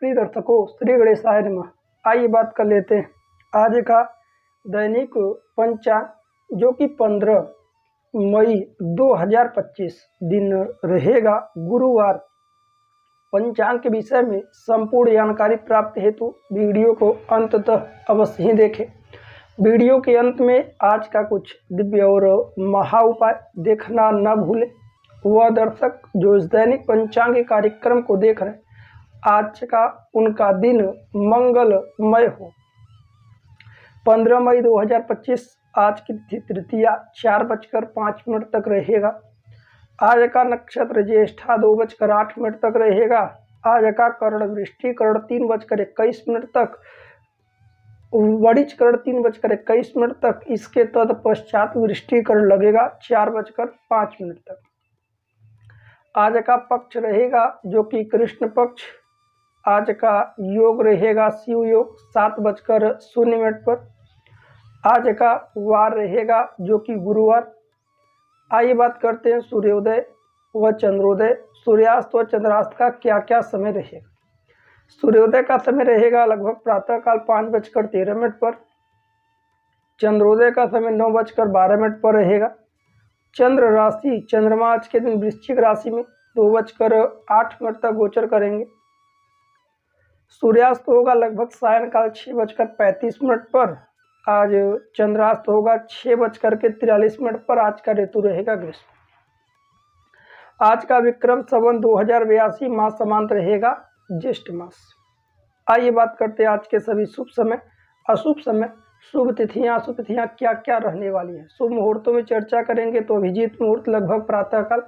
प्रिय दर्शकों, श्री गणेशाय नमः। आइए बात कर लेते हैं आज का दैनिक पंचांग जो कि 15 मई 2025 दिन रहेगा गुरुवार। पंचांग के विषय में संपूर्ण जानकारी प्राप्त हेतु वीडियो को अंत तक अवश्य ही देखें। वीडियो के अंत में आज का कुछ दिव्य और महा उपाय देखना न भूलें। वह दर्शक जो इस दैनिक पंचांग के कार्यक्रम को देख रहे हैं, आज का उनका दिन मंगलमय हो। 15 मई 2025 आज की तिथि तृतीया 4:05 तक रहेगा। आज का नक्षत्र ज्येष्ठा 2:08 तक रहेगा। आज का कर्ण वृश्चिकर्ण 3:21 तक, वणिजकर्ण 3:21 तक। इसके तत्पश्चात वृश्चिकर्ण लगेगा 4:05 तक। आज का पक्ष रहेगा जो कि कृष्ण पक्ष। आज का योग रहेगा शिव योग 7:00 पर। आज का वार रहेगा जो कि गुरुवार। आइए बात करते हैं सूर्योदय व चंद्रोदय, सूर्यास्त व चंद्रास्त का क्या क्या समय रहेगा। सूर्योदय का समय रहेगा लगभग प्रातःकाल 5:13 पर। चंद्रोदय का समय 9:12 पर रहेगा। चंद्र राशि चंद्रमा आज के दिन वृश्चिक राशि में 2:08 तक गोचर करेंगे। सूर्यास्त होगा लगभग सायंकाल 6:35 पर। आज चंद्रास्त होगा 6:43 पर। आज का ऋतु रहेगा ग्रीष्म। आज का विक्रम संवत 2082 मास समांत रहेगा ज्येष्ठ मास। आइए बात करते हैं आज के सभी शुभ समय अशुभ समय, शुभ तिथियां अशुभ तिथियां क्या क्या रहने वाली है। शुभ मुहूर्तों में चर्चा करेंगे तो अभिजीत मुहूर्त लगभग प्रातःकाल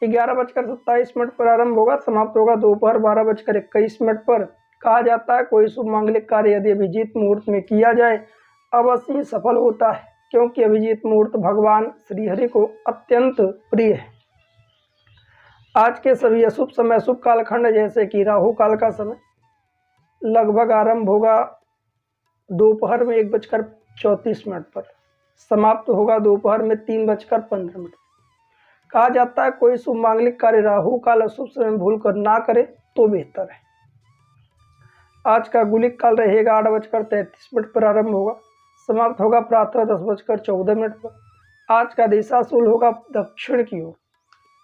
11:27 पर आरंभ होगा, समाप्त होगा दोपहर 12:21 पर। कहा जाता है कोई शुभ मांगलिक कार्य यदि अभिजीत मुहूर्त में किया जाए अवश्य ही सफल होता है, क्योंकि अभिजीत मुहूर्त भगवान श्रीहरि को अत्यंत प्रिय है। आज के सभी अशुभ समय अशुभ कालखंड जैसे कि राहु काल का समय लगभग आरंभ होगा दोपहर में 1:34 पर, समाप्त होगा दोपहर में 3:15। कहा जाता है कोई शुभ मांगलिक कार्य राहु काल अशुभ समय भूल कर ना करे तो बेहतर है। आज का गुलिक काल रहेगा 8:33 पर आरंभ होगा, समाप्त होगा प्रातः 10:14 पर। आज का दिशाशूल होगा दक्षिण की ओर।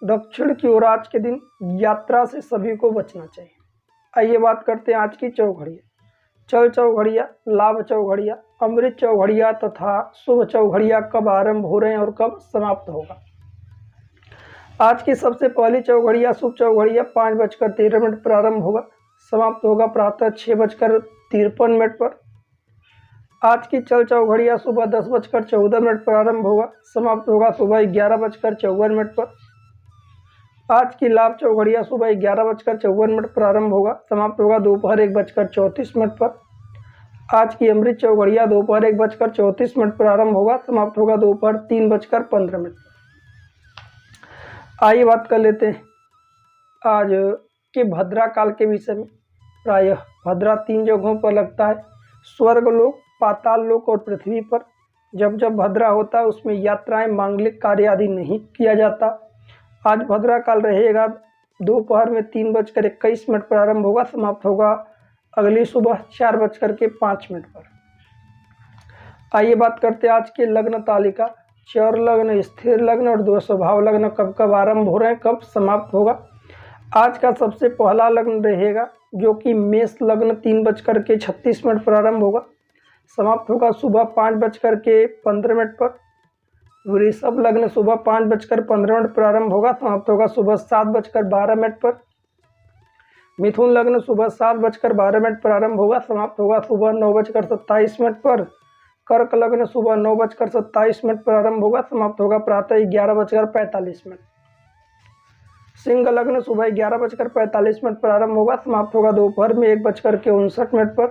दक्षिण की ओर आज के दिन यात्रा से सभी को बचना चाहिए। आइए बात करते हैं आज की चौघड़िया। चल चौघड़िया, लाभ चौघड़िया, अमृत चौघड़िया तथा शुभ चौघड़िया कब आरंभ हो रहे हैं और कब समाप्त होगा। आज की सबसे पहली चौघड़िया शुभ चौघड़िया 5:13 पर आरंभ होगा, समाप्त होगा प्रातः 6:53 पर। आज की चल चौघड़िया सुबह 10:14 पर आरंभ होगा, समाप्त होगा सुबह 11:54 पर। आज की लाभ चौघड़िया सुबह 11:54 पर आरंभ होगा, समाप्त होगा दोपहर 1:34 पर। आज की अमृत चौघड़िया दोपहर 1:34 पर आरंभ होगा, समाप्त होगा दोपहर 3:15 पर। आइए बात कर लेते हैं आज के भद्रा काल के विषय में। प्रायः भद्रा 3 जगहों पर लगता है, स्वर्गलोक, पाताल लोक और पृथ्वी पर। जब जब भद्रा होता है उसमें यात्राएं मांगलिक कार्य आदि नहीं किया जाता। आज भद्रा काल रहेगा दोपहर में 3:21 पर आरंभ होगा, समाप्त होगा अगली सुबह 4:05 पर। आइए बात करते हैं आज के लग्न तालिका। चर लग्न, स्थिर लग्न और दो स्वभाव लग्न कब कब आरंभ हो रहे हैं, कब समाप्त होगा। आज का सबसे पहला लग्न रहेगा जो कि मेष लग्न 3:36 पर आरंभ होगा, समाप्त होगा सुबह 5:15 पर। वृषभ लग्न सुबह 5:15 पर आरंभ होगा, समाप्त होगा सुबह 7:12 पर। मिथुन लग्न सुबह 7:12 पर आरंभ होगा, समाप्त होगा सुबह 9:27 पर। कर्क लग्न सुबह 9:27 पर आरंभ होगा, समाप्त होगा प्रातः 11:45। सिंह लग्न सुबह 11:45 पर आरंभ होगा, समाप्त होगा दोपहर में 1:59 पर।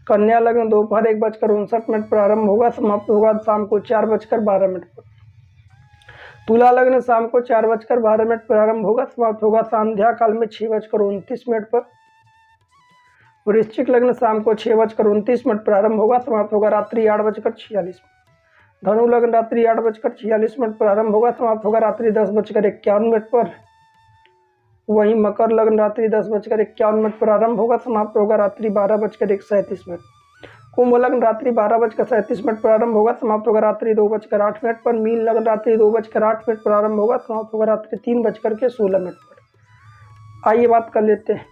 कन्या लग्न दोपहर 1:59 पर आरंभ होगा, समाप्त होगा शाम को 4:12 पर। तुला लग्न शाम को 4:12 पर आरंभ होगा, समाप्त होगा संध्या काल में 6:29 पर। वृश्चिक लग्न शाम को 6:29 पर आरंभ होगा, समाप्त होगा रात्रि 8:46। धनु लग्न रात्रि 8:46 पर आरंभ होगा, समाप्त होगा रात्रि 10:51 पर। वहीं मकर लग्न रात्रि 10:51 पर आरंभ होगा, समाप्त होगा रात्रि 12:37। कुंभ लग्न रात्रि 12:37 पर आरंभ होगा, समाप्त होगा रात्रि 2:08 पर। मीन लग्न रात्रि 2:08 पर आरंभ होगा, समाप्त होगा रात्रि 3:16 पर। आइए बात कर लेते हैं,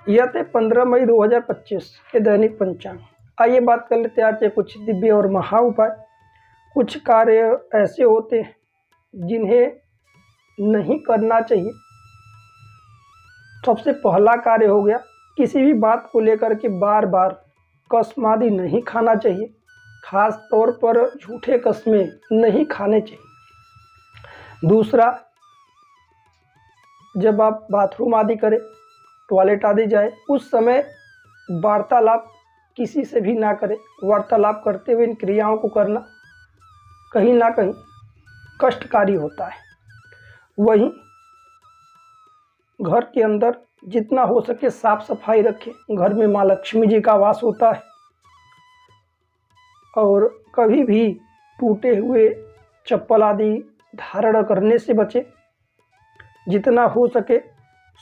यह थे 15 मई 2025 के दैनिक पंचांग। आइए बात कर लेते हैं आज के कुछ दिव्य और महा उपाय। कुछ कार्य ऐसे होते हैं जिन्हें नहीं करना चाहिए। सबसे पहला कार्य हो गया, किसी भी बात को लेकर के बार बार कसमादी नहीं खाना चाहिए, खास तौर पर झूठे कस्में नहीं खाने चाहिए। दूसरा, जब आप बाथरूम आदि करें, टॉयलेट आदि जाए, उस समय वार्तालाप किसी से भी ना करें। वार्तालाप करते हुए इन क्रियाओं को करना कहीं ना कहीं कष्टकारी होता है। वहीं घर के अंदर जितना हो सके साफ सफाई रखें। घर में माँ लक्ष्मी जी का वास होता है और कभी भी टूटे हुए चप्पल आदि धारण करने से बचें। जितना हो सके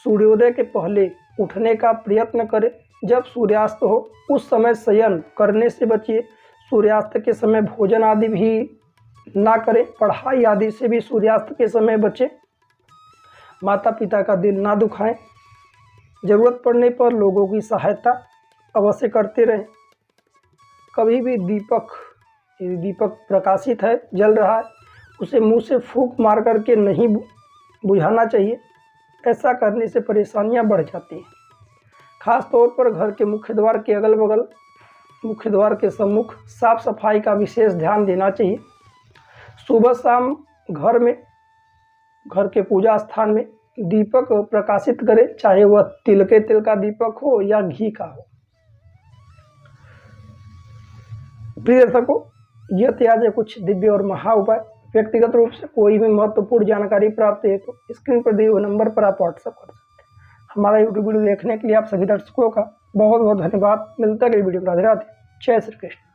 सूर्योदय के पहले उठने का प्रयत्न करें। जब सूर्यास्त हो उस समय शयन करने से बचिए। सूर्यास्त के समय भोजन आदि भी ना करें। पढ़ाई आदि से भी सूर्यास्त के समय बचें। माता पिता का दिल ना दुखाएं। ज़रूरत पड़ने पर लोगों की सहायता अवश्य करते रहें। कभी भी दीपक प्रकाशित है, जल रहा है, उसे मुंह से फूंक मार करके नहीं बुझाना चाहिए। ऐसा करने से परेशानियां बढ़ जाती हैं। खास तौर पर घर के मुख्य द्वार के अगल बगल, मुख्य द्वार के सम्मुख साफ सफाई का विशेष ध्यान देना चाहिए। सुबह शाम घर के पूजा स्थान में दीपक प्रकाशित करें, चाहे वह तिल का दीपक हो या घी का हो। प्रिय दर्शकों, यह थे आज कुछ दिव्य और महा उपाय। व्यक्तिगत रूप से कोई भी महत्वपूर्ण जानकारी प्राप्त है तो स्क्रीन पर दिए हुए नंबर पर आप व्हाट्सएप कर सकते हैं। हमारा यूट्यूब वीडियो देखने के लिए आप सभी दर्शकों का बहुत बहुत धन्यवाद। मिलता है अगली वीडियो में। राधे राधे, जय श्री कृष्ण।